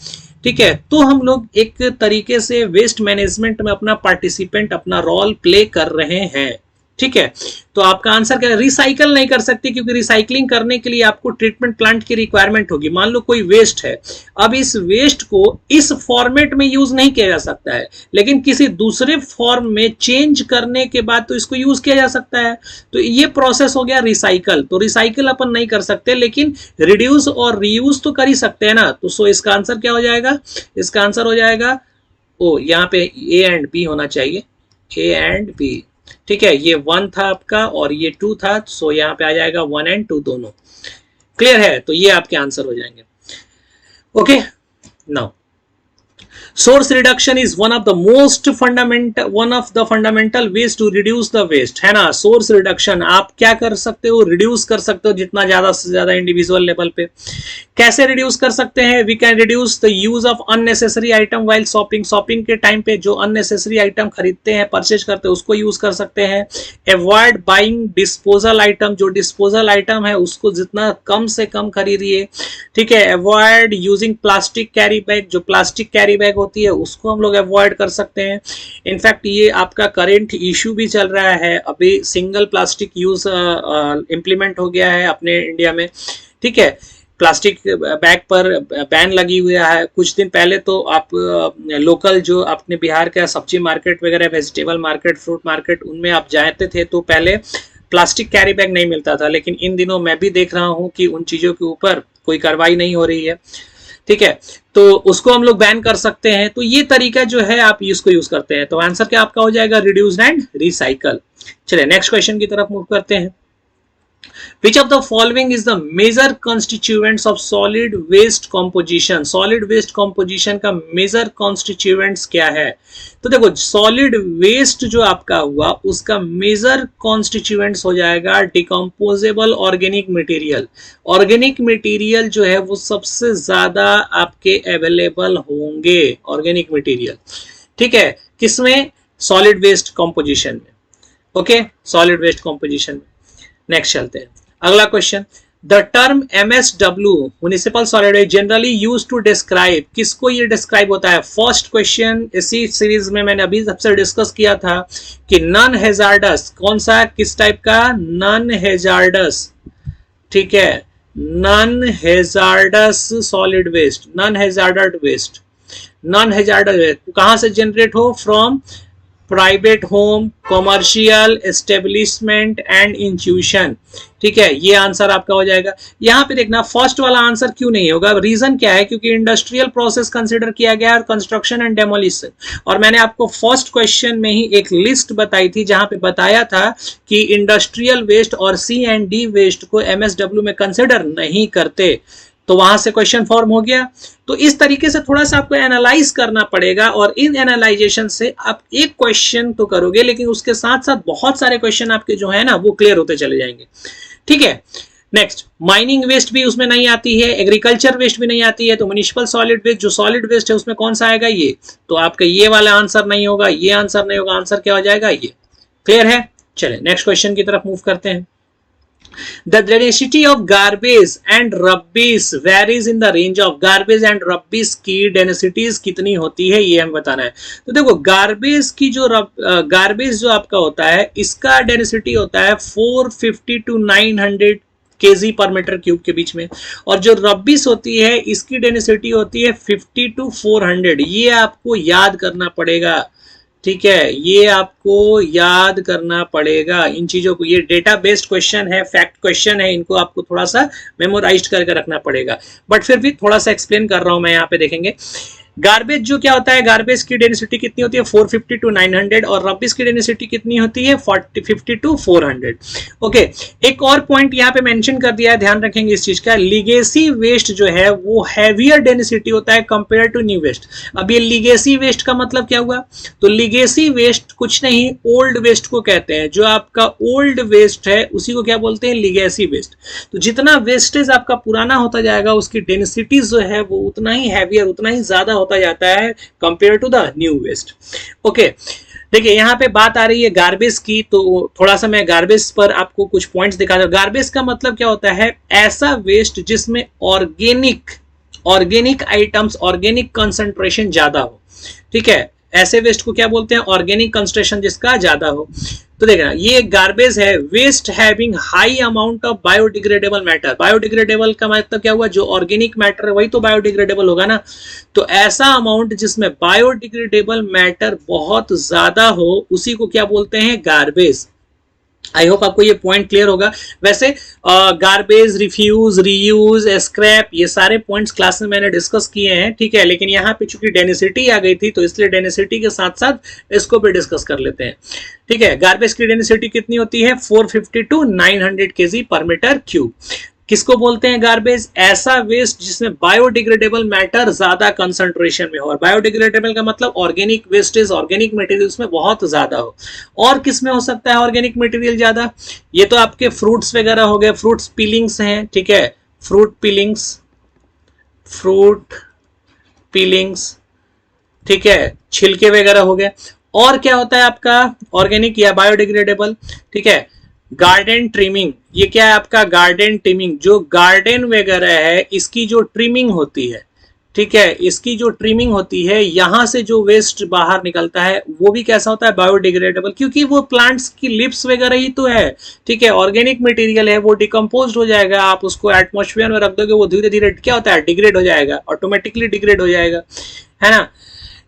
ठीक है, तो हम लोग एक तरीके से वेस्ट मैनेजमेंट में अपना पार्टिसिपेंट, अपना रोल प्ले कर रहे हैं, ठीक है। तो आपका आंसर क्या है, रिसाइकल नहीं कर सकते, क्योंकि रिसाइकलिंग करने के लिए आपको ट्रीटमेंट प्लांट की रिक्वायरमेंट होगी। मान लो कोई वेस्ट है, अब इस वेस्ट को इस फॉर्मेट में यूज नहीं किया जा सकता है, लेकिन किसी दूसरे फॉर्म में चेंज करने के बाद तो इसको यूज किया जा सकता है। तो ये प्रोसेस हो गया रिसाइकल। तो रिसाइकल अपन नहीं कर सकते, लेकिन रिड्यूस और रीयूज तो कर ही सकते हैं ना। तो सो इसका आंसर क्या हो जाएगा, इसका आंसर हो जाएगा ओ, यहाँ पे ए एंड बी होना चाहिए, ए एंड बी, ठीक है। ये 1 था आपका और ये 2 था, सो यहाँ पे आ जाएगा 1 और 2 दोनों। क्लियर है, तो ये आपके आंसर हो जाएंगे। Okay, now source reduction is one of the fundamental ways to reduce the waste, है ना। source reduction आप क्या कर सकते हो, reduce कर सकते हो जितना ज्यादा से ज्यादा इंडिविजुअल लेवल पे। कैसे रिड्यूस कर सकते हैं, we can reduce the use of unnecessary item while shopping के टाइम पे जो अननेसेसरी आइटम खरीदते हैं, परचेज करते हैं, उसको यूज कर सकते हैं। अवॉइड बाइंग डिस्पोजल आइटम, जो डिस्पोजल आइटम है उसको जितना कम से कम खरीदिए, ठीक है। Avoid using plastic carry bag, जो प्लास्टिक कैरी बैग होती है उसको हम लोग अवॉइड कर सकते हैं। इनफैक्ट ये आपका करेंट इशू भी चल रहा है, अभी सिंगल प्लास्टिक यूज इंप्लीमेंट हो गया है अपने इंडिया में, ठीक है। प्लास्टिक बैग पर बैन लगी हुआ है। कुछ दिन पहले तो आप लोकल जो अपने बिहार का सब्जी मार्केट वगैरह, वेजिटेबल मार्केट, फ्रूट मार्केट, उनमें आप जाते थे तो पहले प्लास्टिक कैरी बैग नहीं मिलता था, लेकिन इन दिनों मैं भी देख रहा हूं कि उन चीजों के ऊपर कोई कार्रवाई नहीं हो रही है, ठीक है। तो उसको हम लोग बैन कर सकते हैं। तो ये तरीका जो है आप इसको यूज करते हैं। तो आंसर क्या आपका हो जाएगा, रिड्यूस एंड रिसाइकल। चलिए नेक्स्ट क्वेश्चन की तरफ मूव करते हैं। Which of the following is the major constituents of solid waste composition? Solid waste composition का major constituents क्या है? तो देखो solid waste जो आपका हुआ उसका major constituents हो जाएगा decomposable organic material। Organic material जो है वो सबसे ज्यादा आपके available होंगे, organic material, ठीक है। किसमें, solid waste composition में, ओके, solid waste composition में। नेक्स्ट चलते हैं, अगला question. The term MSW municipal solid waste generally use to describe, किसको ये डिस्क्राइब होता है? फर्स्ट क्वेश्चन इसी सीरीज में मैंने अभी सबसे डिस्कस किया था कि नॉन हैजार्डस, कौन सा किस टाइप का? नॉन हैजार्डस, ठीक है, non hazardous solid waste, non hazarded waste, non hazardous waste कहां से जनरेट हो? From private home, commercial establishment and institution, ठीक है, ये आंसर आपका हो जाएगा। यहां पे देखना फर्स्ट वाला आंसर क्यों नहीं होगा, रीजन क्या है? क्योंकि इंडस्ट्रियल प्रोसेस कंसीडर किया गया और कंस्ट्रक्शन एंड डेमोलिशन, और मैंने आपको फर्स्ट क्वेश्चन में ही एक लिस्ट बताई थी जहां पे बताया था कि इंडस्ट्रियल वेस्ट और C&D वेस्ट को MSW में कंसिडर नहीं करते, तो वहां से क्वेश्चन फॉर्म हो गया। तो इस तरीके से थोड़ा सा आपको एनालाइज करना पड़ेगा, और इन एनालाइजेशन से आप एक क्वेश्चन तो करोगे, लेकिन उसके साथ साथ बहुत सारे क्वेश्चन आपके जो है ना वो क्लियर होते चले जाएंगे, ठीक है। नेक्स्ट, माइनिंग वेस्ट भी उसमें नहीं आती है, एग्रीकल्चर वेस्ट भी नहीं आती है, तो म्युनिसिपल सॉलिड वेस्ट जो सॉलिड वेस्ट है उसमें कौन सा आएगा? ये, तो आपका ये वाला आंसर नहीं होगा, ये आंसर नहीं होगा, आंसर क्या हो जाएगा? ये। क्लियर है? चले नेक्स्ट क्वेश्चन की तरफ मूव करते हैं। The density of garbage and rubbish varies in the range of garbage and rubbish की densities कितनी होती है, ये हमें बताना है। तो देखो गार्बेज की जो गार्बेज जो आपका होता है इसका डेंसिटी होता है 450 to 900 kg पर मीटर क्यूब के बीच में, और जो रबिश होती है इसकी डेंसिटी होती है 50 to 400। ये आपको याद करना पड़ेगा, ठीक है, ये आपको याद करना पड़ेगा इन चीजों को। ये डेटा बेस्ड क्वेश्चन है, फैक्ट क्वेश्चन है, इनको आपको थोड़ा सा मेमोराइज करके रखना पड़ेगा, बट फिर भी थोड़ा सा एक्सप्लेन कर रहा हूं मैं। यहाँ पे देखेंगे गार्बेज जो क्या होता है, गार्बेज की डेंसिटी कितनी होती है? 450 to 900, और रबिश की डेंसिटी कितनी होती है? 50 to 400। ओके, एक और पॉइंट यहाँ पे मेंशन कर दिया है, ध्यान रखेंगे इस चीज का। लिगेसी वेस्ट जो है वो हैवियर डेंसिटी होता है कंपेयर टू न्यू वेस्ट। अब ये लिगेसी वेस्ट का मतलब क्या हुआ? तो लिगेसी वेस्ट कुछ नहीं, ओल्ड वेस्ट को कहते हैं। जो आपका ओल्ड वेस्ट है उसी को क्या बोलते हैं? Legacy waste. तो जितना वेस्टेज आपका पुराना होता जाएगा उसकी डेंसिटी जो है वो उतना ही हैवियर, उतना ही ज्यादा होता जाता है compare to the new waste. Okay, देखिए यहाँ पे बात आ रही है गार्बेज की, तो थोड़ा सा मैं गार्बेज पर आपको कुछ पॉइंट्स दिखा दूं। गार्बेज का मतलब क्या होता है? ऐसा वेस्ट जिसमें ऑर्गेनिक आइटम्स, ऑर्गेनिक कंसंट्रेशन ज्यादा हो, ठीक है, ऐसे वेस्ट को क्या बोलते हैं? ऑर्गेनिक कंसंट्रेशन जिसका ज्यादा हो। तो देखना ये गार्बेज है, waste having high amount of biodegradable matter. Biodegradable का मतलब क्या हुआ? जो ऑर्गेनिक मैटर है वही तो बायोडिग्रेडेबल होगा ना। तो ऐसा अमाउंट जिसमें बायोडिग्रेडेबल मैटर बहुत ज्यादा हो उसी को क्या बोलते हैं? गार्बेज। आई होप आपको ये पॉइंट क्लियर होगा। वैसे गार्बेज, रिफ्यूज, रीयूज, स्क्रैप, ये सारे पॉइंट्स क्लास में मैंने डिस्कस किए हैं, ठीक है, लेकिन यहाँ पे चूंकि डेंसिटी आ गई थी तो इसलिए डेंसिटी के साथ साथ इसको भी डिस्कस कर लेते हैं, ठीक है। गार्बेज की डेंसिटी कितनी होती है? 450 to 900 kg पर मीटर क्यूब। किसको बोलते हैं गार्बेज? ऐसा वेस्ट जिसमें बायोडिग्रेडेबल मैटर ज्यादा कंसंट्रेशन में हो, और बायोडिग्रेडेबल का मतलब ऑर्गेनिक वेस्टेज, ऑर्गेनिक मटेरियल उसमें बहुत ज्यादा हो। और किसमें हो सकता है ऑर्गेनिक मटेरियल ज्यादा? ये तो आपके फ्रूट्स वगैरह हो गए, फ्रूट्स पीलिंग्स हैं, ठीक है, फ्रूट पीलिंग्स, ठीक है, छिलके वगैरह हो गए। और क्या होता है आपका ऑर्गेनिक या बायोडिग्रेडेबल? ठीक है, गार्डन ट्रिमिंग, ये क्या है आपका? गार्डन ट्रिमिंग, जो गार्डन वगैरह है इसकी जो ट्रिमिंग होती है, ठीक है, इसकी जो ट्रिमिंग होती है, यहां से जो वेस्ट बाहर निकलता है वो भी कैसा होता है? बायोडिग्रेडेबल, क्योंकि वो प्लांट्स की लिप्स वगैरह ही तो है, ठीक है, ऑर्गेनिक मटेरियल है, वो डिकम्पोज हो जाएगा, आप उसको एटमॉस्फेयर में रख दोगे, वो धीरे धीरे क्या होता है? डिग्रेड हो जाएगा, ऑटोमेटिकली डिग्रेड हो जाएगा, है ना।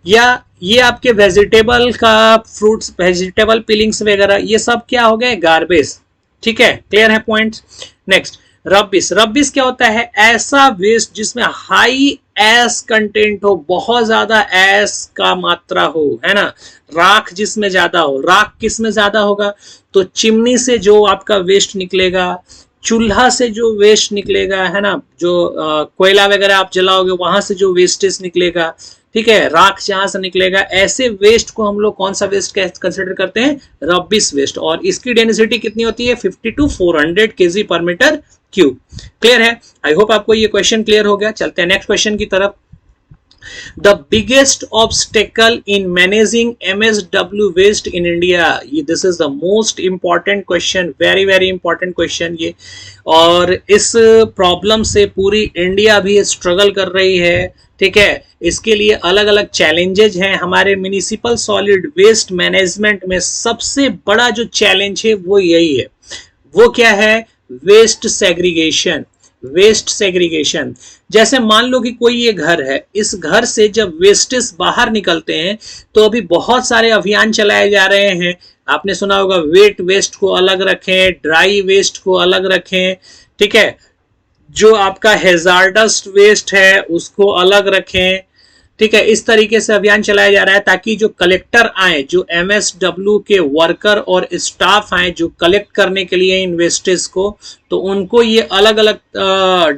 या ये आपके वेजिटेबल का, फ्रूट्स, वेजिटेबल पीलिंग्स वगैरह, ये सब क्या हो गए? गार्बेज, ठीक है, क्लियर है पॉइंट्स। Next, rubbish. रबिश क्या होता है? ऐसा वेस्ट जिसमें हाई एस कंटेंट हो, बहुत ज्यादा एस का मात्रा हो, है ना। राख जिसमें ज्यादा हो। राख किस में ज्यादा होगा? तो चिमनी से जो आपका वेस्ट निकलेगा, चूल्हा से जो वेस्ट निकलेगा, है ना, जो कोयला वगैरह आप जलाओगे वहां से जो वेस्टेज निकलेगा, ठीक है, राख जहां से निकलेगा, ऐसे वेस्ट को हम लोग कौन सा वेस्ट कंसिडर करते हैं? Rubbish waste. और इसकी डेंसिटी कितनी होती है? 50 to 400 kg पर मीटर क्यूब। क्लियर है? आई होप आपको ये क्वेश्चन क्लियर हो गया। चलते हैं नेक्स्ट क्वेश्चन की तरफ। The biggest obstacle in managing MSW waste in India. This is the most important question, very very important question ये. और इस प्रॉब्लम से पूरी इंडिया भी स्ट्रगल कर रही है. ठीक है, इसके लिए अलग अलग चैलेंजेस हैं. हमारे म्युनिसिपल सॉलिड वेस्ट मैनेजमेंट में सबसे बड़ा जो चैलेंज है वो यही है. वो क्या है? Waste segregation. Waste segregation. जैसे मान लो कि कोई ये घर है, इस घर से जब वेस्टेस बाहर निकलते हैं तो अभी बहुत सारे अभियान चलाए जा रहे हैं. आपने सुना होगा वेट वेस्ट को अलग रखें, ड्राई वेस्ट को अलग रखें. ठीक है, जो आपका हैजार्डस वेस्ट है उसको अलग रखें. ठीक है, इस तरीके से अभियान चलाया जा रहा है ताकि जो कलेक्टर आए, जो MSW के वर्कर और स्टाफ आए जो कलेक्ट करने के लिए इन वेस्टेज को, तो उनको ये अलग अलग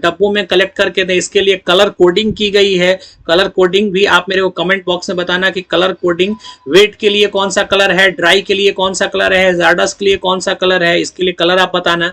डब्बों में कलेक्ट करके दें. इसके लिए कलर कोडिंग की गई है. कलर कोडिंग भी आप मेरे को कमेंट बॉक्स में बताना कि कलर कोडिंग वेट के लिए कौन सा कलर है, ड्राई के लिए कौन सा कलर है, हैजार्डस के लिए कौन सा कलर है, इसके लिए कलर आप बताना.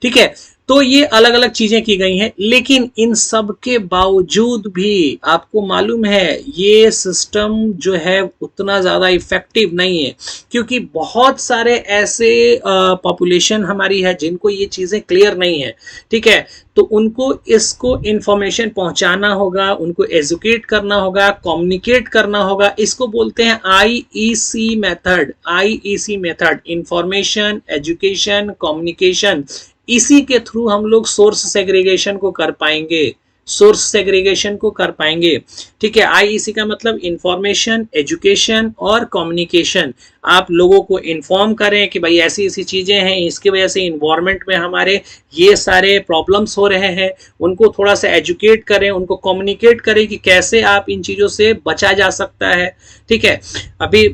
ठीक है, तो ये अलग अलग चीजें की गई हैं. लेकिन इन सब के बावजूद भी आपको मालूम है ये सिस्टम जो है उतना ज्यादा इफेक्टिव नहीं है, क्योंकि बहुत सारे ऐसे पॉपुलेशन हमारी है जिनको ये चीजें क्लियर नहीं है. ठीक है, तो उनको इसको इंफॉर्मेशन पहुंचाना होगा, उनको एजुकेट करना होगा, कम्युनिकेट करना होगा. इसको बोलते हैं IEC method. IEC method, information, education, communication. इसी के थ्रू हम लोग सोर्स सेग्रीगेशन को कर पाएंगे. सोर्स सेग्रीगेशन को कर पाएंगे. ठीक है, IEC का मतलब इंफॉर्मेशन, एजुकेशन और कम्युनिकेशन. आप लोगों को इन्फॉर्म करें कि भाई ऐसी ऐसी चीजें हैं, इसकी वजह से इन्वायरमेंट में हमारे ये सारे प्रॉब्लम्स हो रहे हैं. उनको थोड़ा सा एजुकेट करें, उनको कम्युनिकेट करें कि कैसे आप इन चीजों से बचा जा सकता है. ठीक है, अभी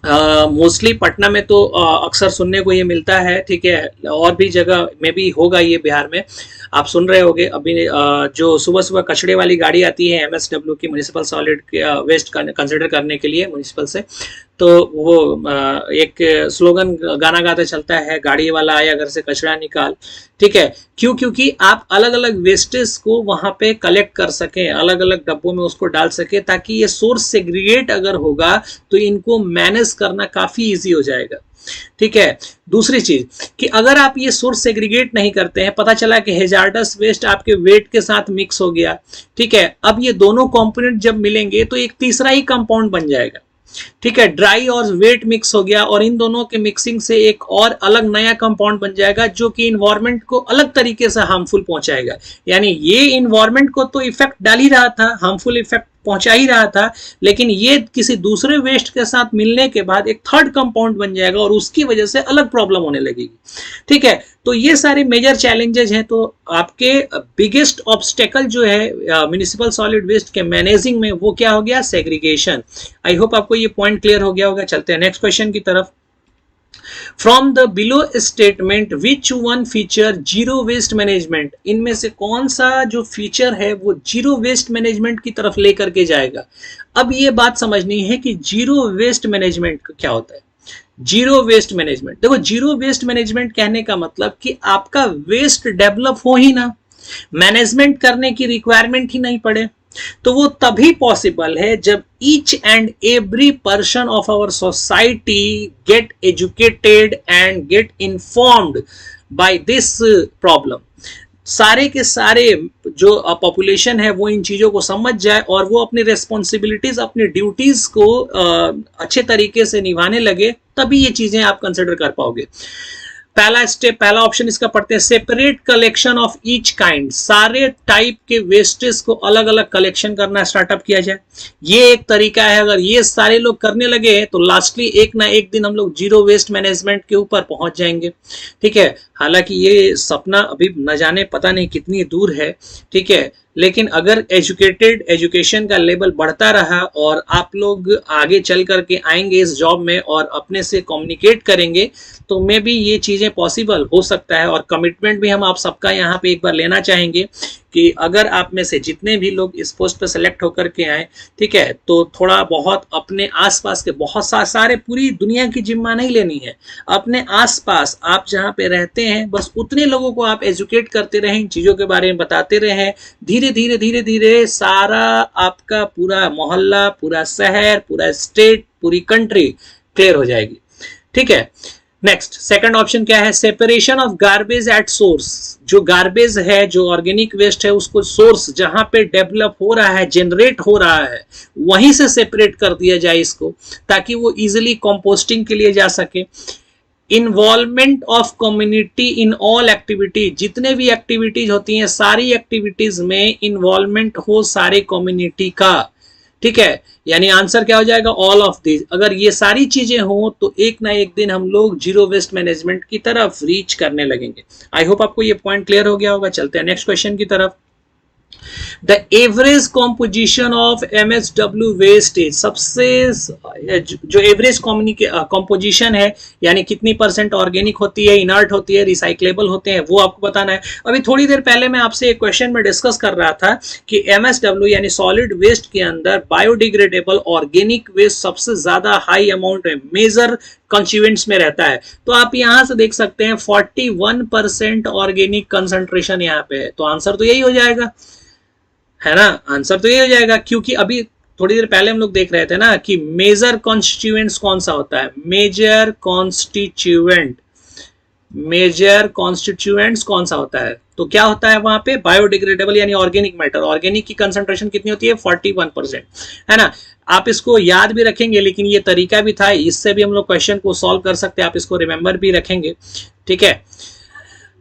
मोस्टली पटना में तो अक्सर सुनने को ये मिलता है. ठीक है, और भी जगह में भी होगा ये, बिहार में आप सुन रहे होंगे. अभी जो सुबह सुबह कचड़े वाली गाड़ी आती है MSW की, म्युनिसिपल सॉलिड वेस्ट कंसिडर करने के लिए म्युनिसिपल से, तो वो एक स्लोगन गाना गाता चलता है, गाड़ी वाला आया घर से कचरा निकाल. ठीक है, क्यों? क्योंकि आप अलग अलग वेस्टेज को वहां पे कलेक्ट कर सकें, अलग अलग डब्बों में उसको डाल सके, ताकि ये सोर्स सेग्रीगेट अगर होगा तो इनको मैनेज करना काफी इजी हो जाएगा. ठीक है, दूसरी चीज कि अगर आप ये सोर्स सेग्रीगेट नहीं करते हैं, पता चला कि हैजार्डस वेस्ट आपके वेट के साथ मिक्स हो गया. ठीक है, अब ये दोनों कंपोनेंट जब मिलेंगे तो एक तीसरा ही कंपाउंड बन जाएगा. ठीक है, ड्राई और वेट मिक्स हो गया और इन दोनों के मिक्सिंग से एक और अलग नया कंपाउंड बन जाएगा जो कि इन्वायरमेंट को अलग तरीके से हार्मफुल पहुंचाएगा. यानी ये इन्वायरमेंट को तो इफेक्ट डाल ही रहा था, हार्मफुल इफेक्ट पहुंचा ही रहा था, लेकिन ये किसी दूसरे वेस्ट के साथ मिलने के बाद एक थर्ड कंपाउंड बन जाएगा और उसकी वजह से अलग प्रॉब्लम होने लगेगी. ठीक है, तो ये सारे मेजर चैलेंजेस हैं. तो आपके बिगेस्ट ऑब्स्टेकल जो है म्युनिसिपल सॉलिड वेस्ट के मैनेजिंग में, वो क्या हो गया? सेग्रीगेशन. आई होप आपको ये पॉइंट क्लियर हो गया होगा. चलते हैं नेक्स्ट क्वेश्चन की तरफ. From the below statement, which one feature zero waste management? इनमें से कौन सा जो फीचर है वो जीरो वेस्ट मैनेजमेंट की तरफ लेकर के जाएगा? अब ये बात समझनी है कि जीरो वेस्ट मैनेजमेंट क्या होता है. जीरो वेस्ट मैनेजमेंट, देखो जीरो वेस्ट मैनेजमेंट कहने का मतलब कि आपका वेस्ट डेवलप हो ही ना, मैनेजमेंट करने की रिक्वायरमेंट ही नहीं पड़े. तो वो तभी पॉसिबल है जब each and every person of our society get educated and get informed by this problem. सारे के सारे जो पॉपुलेशन है वो इन चीजों को समझ जाए और वो अपनी रेस्पॉन्सिबिलिटीज, अपनी ड्यूटीज को अच्छे तरीके से निभाने लगे, तभी ये चीजें आप कंसिडर कर पाओगे. पहला स्टेप, पहला ऑप्शन इसका पढ़ते हैं, separate collection of each kind. सारे टाइप के वेस्टेज को अलग अलग कलेक्शन करना स्टार्टअप किया जाए. ये एक तरीका है. अगर ये सारे लोग करने लगे तो लास्टली एक ना एक दिन हम लोग जीरो वेस्ट मैनेजमेंट के ऊपर पहुंच जाएंगे. ठीक है, हालांकि ये सपना अभी न जाने पता नहीं कितनी दूर है. ठीक है, लेकिन अगर एजुकेशन का लेवल बढ़ता रहा और आप लोग आगे चल करके आएंगे इस जॉब में और अपने से कम्युनिकेट करेंगे, तो मे भी ये चीजें पॉसिबल हो सकता है. और कमिटमेंट भी हम आप सबका यहाँ पे एक बार लेना चाहेंगे कि अगर आप में से जितने भी लोग इस पोस्ट पे सेलेक्ट होकर के आए, ठीक है, तो थोड़ा बहुत अपने आसपास के बहुत सारे, पूरी दुनिया की जिम्मा नहीं लेनी है, अपने आसपास आप जहाँ पे रहते हैं बस उतने लोगों को आप एजुकेट करते रहें, इन चीज़ों के बारे में बताते रहें। धीरे धीरे धीरे धीरे सारा आपका पूरा मोहल्ला, पूरा शहर, पूरा स्टेट, पूरी कंट्री क्लियर हो जाएगी। ठीक है, नेक्स्ट सेकंड ऑप्शन क्या है, separation of garbage at source. जो गार्बेज है, जो ऑर्गेनिक वेस्ट है, उसको सोर्स जहां पे डेवलप हो रहा है, जनरेट हो रहा है, वहीं से सेपरेट कर दिया जाए इसको, ताकि वो इजिली कंपोस्टिंग के लिए जा सके। Involvement of community in all activity, जितने भी एक्टिविटीज होती हैं सारी एक्टिविटीज में इन्वॉल्वमेंट हो सारे कम्युनिटी का। ठीक है, यानी आंसर क्या हो जाएगा, ऑल ऑफ दिस। अगर ये सारी चीजें हो तो एक ना एक दिन हम लोग जीरो वेस्ट मैनेजमेंट की तरफ रीच करने लगेंगे। आई होप आपको ये पॉइंट क्लियर हो गया होगा। चलते हैं नेक्स्ट क्वेश्चन की तरफ। The average composition of MSW wastage, सबसे जो एवरेज कॉम्पोजिशन है, यानी कितनी परसेंट ऑर्गेनिक होती है, इनर्ट होती है, रिसाइक्लेबल होते हैं, वो आपको बताना है। अभी थोड़ी देर पहले मैं आपसे एक क्वेश्चन में डिस्कस कर रहा था कि MSW यानी सॉलिड वेस्ट के अंदर बायोडिग्रेडेबल ऑर्गेनिक वेस्ट सबसे ज्यादा हाई अमाउंट में, मेजर कंस्टिट्यूएंट्स में रहता है। तो आप यहां से देख सकते हैं 41% ऑर्गेनिक कंसंट्रेशन यहाँ पे है। तो आंसर तो यही हो जाएगा, है ना, आंसर तो ये हो जाएगा। क्योंकि अभी थोड़ी देर पहले हम लोग देख रहे थे ना कि मेजर कॉन्स्टिट्यूएंट्स कौन सा होता है, मेजर कॉन्स्टिट्यूएंट्स कौन सा होता है, तो क्या होता है वहां पे, बायोडिग्रेडेबल यानी ऑर्गेनिक मैटर। ऑर्गेनिक की कंसंट्रेशन कितनी होती है, 41%, है ना। आप इसको याद भी रखेंगे, लेकिन ये तरीका भी था, इससे भी हम लोग क्वेश्चन को सॉल्व कर सकते हैं, आप इसको रिमेंबर भी रखेंगे। ठीक है,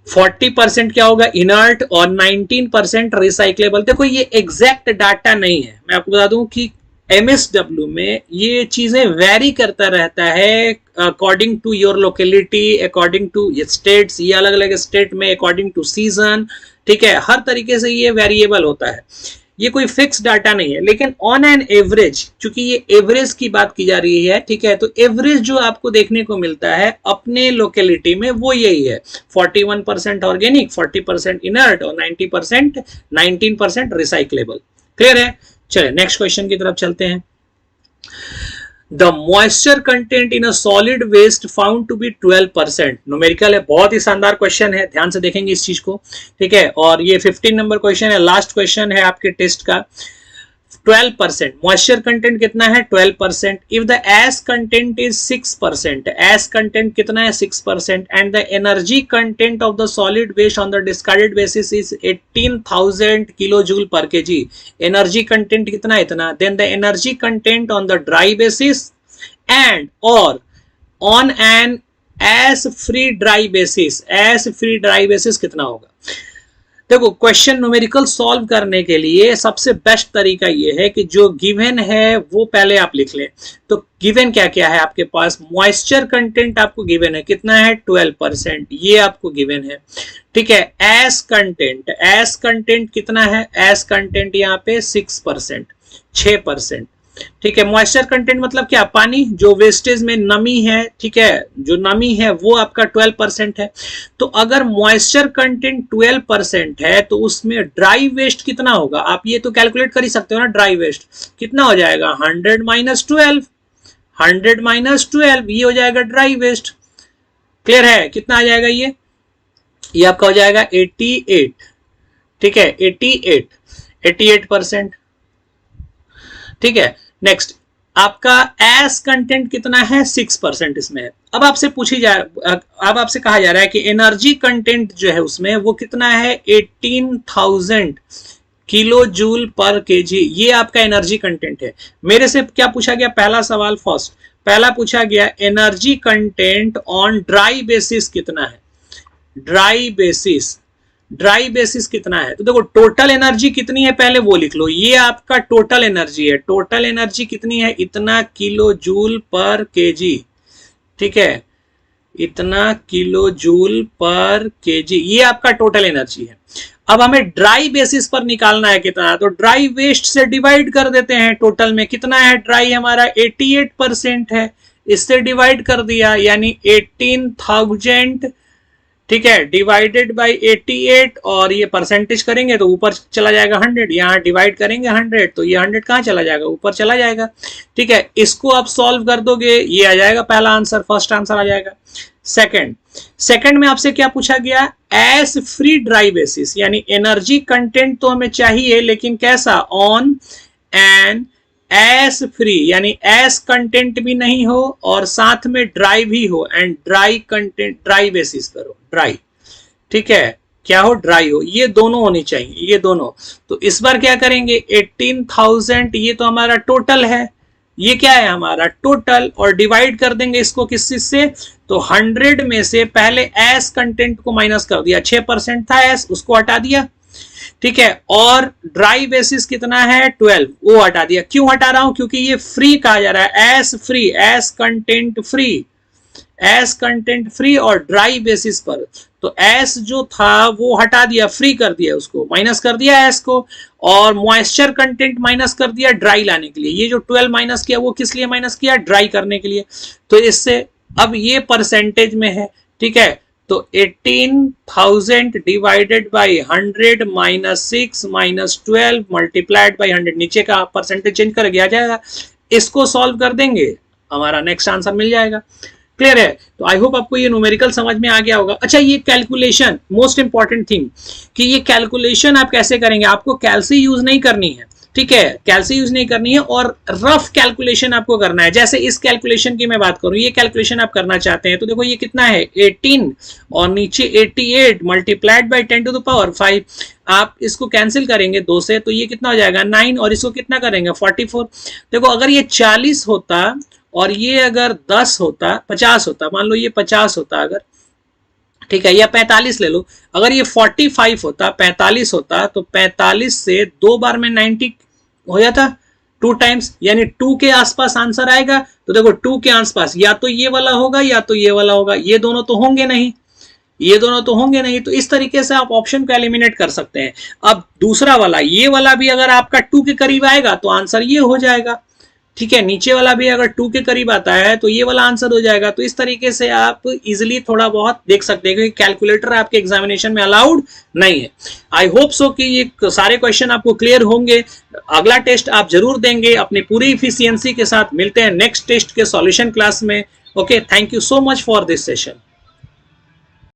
40% क्या होगा, इनर्ट, और 19% रिसाइक्लेबल। देखो ये एग्जैक्ट डाटा नहीं है, मैं आपको बता दूं कि MSW में ये चीजें वेरी करता रहता है according to your locality, according to states, ये अलग अलग स्टेट में अकॉर्डिंग टू सीजन। ठीक है, हर तरीके से ये वेरिएबल होता है, ये कोई फिक्स डाटा नहीं है। लेकिन ऑन एन एवरेज, चूंकि ये एवरेज की बात की जा रही है, ठीक है, तो एवरेज जो आपको देखने को मिलता है अपने लोकेलिटी में वो यही है, 41% ऑर्गेनिक, 40% इनर्ट और 19% रिसाइक्लेबल। क्लियर है, चलिए नेक्स्ट क्वेश्चन की तरफ चलते हैं। The moisture content in a solid waste found to be 12%। Numerical है, बहुत ही शानदार क्वेश्चन है, ध्यान से देखेंगे इस चीज को। ठीक है, और ये 15 नंबर क्वेश्चन है, लास्ट क्वेश्चन है आपके टेस्ट का। 12%, मॉइस्चर कंटेंट कितना है, 12%। If the ash content is 6%, ash content कितना है, 6%, and the energy content of the solid waste on the discarded basis is 18,000 kilojoule per KG. Energy content कितना, इतना। Then the energy content on the dry basis and और on an ash free dry basis, ash free dry basis कितना होगा। देखो question numerical solve करने के लिए सबसे बेस्ट तरीका ये है कि जो गिवन है वो पहले आप लिख लें। तो गिवन क्या क्या है आपके पास, मॉइस्चर कंटेंट आपको गिवन है, कितना है, 12%, ये आपको गिवन है। ठीक है, एस कंटेंट कितना है, एस कंटेंट यहाँ पे 6%, 6%। ठीक है, मॉइस्चर कंटेंट मतलब क्या, पानी, जो वेस्टेज में नमी है, ठीक है, जो नमी है वो आपका 12% है। तो अगर मॉइस्चर कंटेंट 12% है तो उसमें ड्राई वेस्ट कितना होगा, आप ये तो कैलकुलेट कर ही सकते हो ना। ड्राई वेस्ट कितना हो जाएगा, 100 माइनस 12, ये हो जाएगा ड्राई वेस्ट। क्लियर है, कितना आ जाएगा ये आपका हो जाएगा 88। ठीक है, 88%। ठीक है, नेक्स्ट आपका एस कंटेंट कितना है, 6% इसमें है। अब आपसे कहा जा रहा है कि एनर्जी कंटेंट जो है उसमें वो कितना है, 18,000 किलो जूल पर केजी, ये आपका एनर्जी कंटेंट है। मेरे से क्या पूछा गया, पहला सवाल फर्स्ट, पहला पूछा गया energy content on dry basis कितना है, ड्राई बेसिस कितना है। तो देखो टोटल एनर्जी कितनी है पहले वो लिख लो, ये आपका टोटल एनर्जी है। टोटल एनर्जी कितनी है, इतना किलो जूल पर केजी। ठीक है, इतना किलो जूल पर केजी, ये आपका टोटल एनर्जी है। अब हमें ड्राई बेसिस पर निकालना है कितना, तो ड्राई वेस्ट से डिवाइड कर देते हैं। टोटल में कितना है, ड्राई हमारा 88% है, इससे डिवाइड कर दिया, यानी 18,000 ठीक है, डिवाइडेड बाय 88 और ये परसेंटेज करेंगे तो ऊपर चला जाएगा 100, यहाँ डिवाइड करेंगे 100 तो ये 100 कहाँ चला जाएगा, ऊपर चला जाएगा। ठीक है, इसको आप सॉल्व कर दोगे, ये आ जाएगा पहला आंसर, फर्स्ट आंसर आ जाएगा। सेकंड में आपसे क्या पूछा गया, एस फ्री ड्राई बेसिस, यानी एनर्जी कंटेंट तो हमें चाहिए लेकिन कैसा, ऑन एन एस फ्री, यानी एस कंटेंट भी नहीं हो और साथ में ड्राई भी हो, and dry content, dry basis पर हो, ड्राई। ठीक है, क्या हो, ड्राई हो, ये दोनों होनी चाहिए, ये दोनों। तो इस बार क्या करेंगे, 18,000 ये तो हमारा टोटल है, ये क्या है हमारा टोटल, और डिवाइड कर देंगे इसको किस चीज से, तो 100 में से पहले एस कंटेंट को माइनस कर दिया, 6% था एस, उसको हटा दिया। ठीक है, और ड्राई बेसिस कितना है 12, वो हटा दिया। क्यों हटा रहा हूं, क्योंकि ये फ्री कहा जा रहा है, S free, S content free, S content free और ड्राई बेसिस पर। तो एस जो था वो हटा दिया, फ्री कर दिया, उसको माइनस कर दिया एस को, और मॉइस्चर कंटेंट माइनस कर दिया ड्राई लाने के लिए। ये जो 12 माइनस किया वो किस लिए माइनस किया, ड्राई करने के लिए। तो इससे अब ये परसेंटेज में है। ठीक है, तो 18,000 divided by 100 minus 6 minus 12 multiplied by 100, नीचे का परसेंटेज चेंज कर गया जाएगा। इसको सॉल्व कर देंगे, हमारा नेक्स्ट आंसर मिल जाएगा। क्लियर है, तो आई होप आपको ये न्यूमेरिकल समझ में आ गया होगा। अच्छा, ये कैलकुलेशन मोस्ट इंपॉर्टेंट थिंग, कि ये कैलकुलेशन आप कैसे करेंगे, आपको कैलसी यूज नहीं करनी है। ठीक है, कैलसी यूज नहीं करनी है और रफ कैलकुलेशन आपको करना है। जैसे इस कैलकुलेशन की मैं बात करूं, ये कैलकुलेशन आप करना चाहते हैं तो देखो ये कितना है 18 और नीचे 88 multiplied by 10 to the power 5। आप इसको कैंसिल करेंगे 2 से तो ये कितना हो जाएगा 9, और इसको कितना करेंगे 44। देखो अगर ये 40 होता और ये अगर 10 होता, 50 होता, मान लो ये 50 होता अगर, ठीक है, या 45 ले लो, अगर ये 45 होता, 45 होता, तो 45 से 2 बार में 90 हो जाता, 2 टाइम्स, यानी 2 के आसपास आंसर आएगा। तो देखो 2 के आसपास या तो ये वाला होगा या तो ये वाला होगा, ये दोनों तो होंगे नहीं, ये दोनों तो होंगे नहीं। तो इस तरीके से आप ऑप्शन को एलिमिनेट कर सकते हैं। अब दूसरा वाला, ये वाला भी अगर आपका 2 के करीब आएगा तो आंसर ये हो जाएगा। ठीक है, नीचे वाला भी अगर 2 के करीब आता है तो ये वाला आंसर हो जाएगा। तो इस तरीके से आप इजिली थोड़ा बहुत देख सकते हैं, क्योंकि कैलकुलेटर आपके एग्जामिनेशन में अलाउड नहीं है। आई होप सो कि ये सारे क्वेश्चन आपको क्लियर होंगे। अगला टेस्ट आप जरूर देंगे अपनी पूरी इफिशियंसी के साथ। मिलते हैं नेक्स्ट टेस्ट के सॉल्यूशन क्लास में। Okay, thank you so much for this session.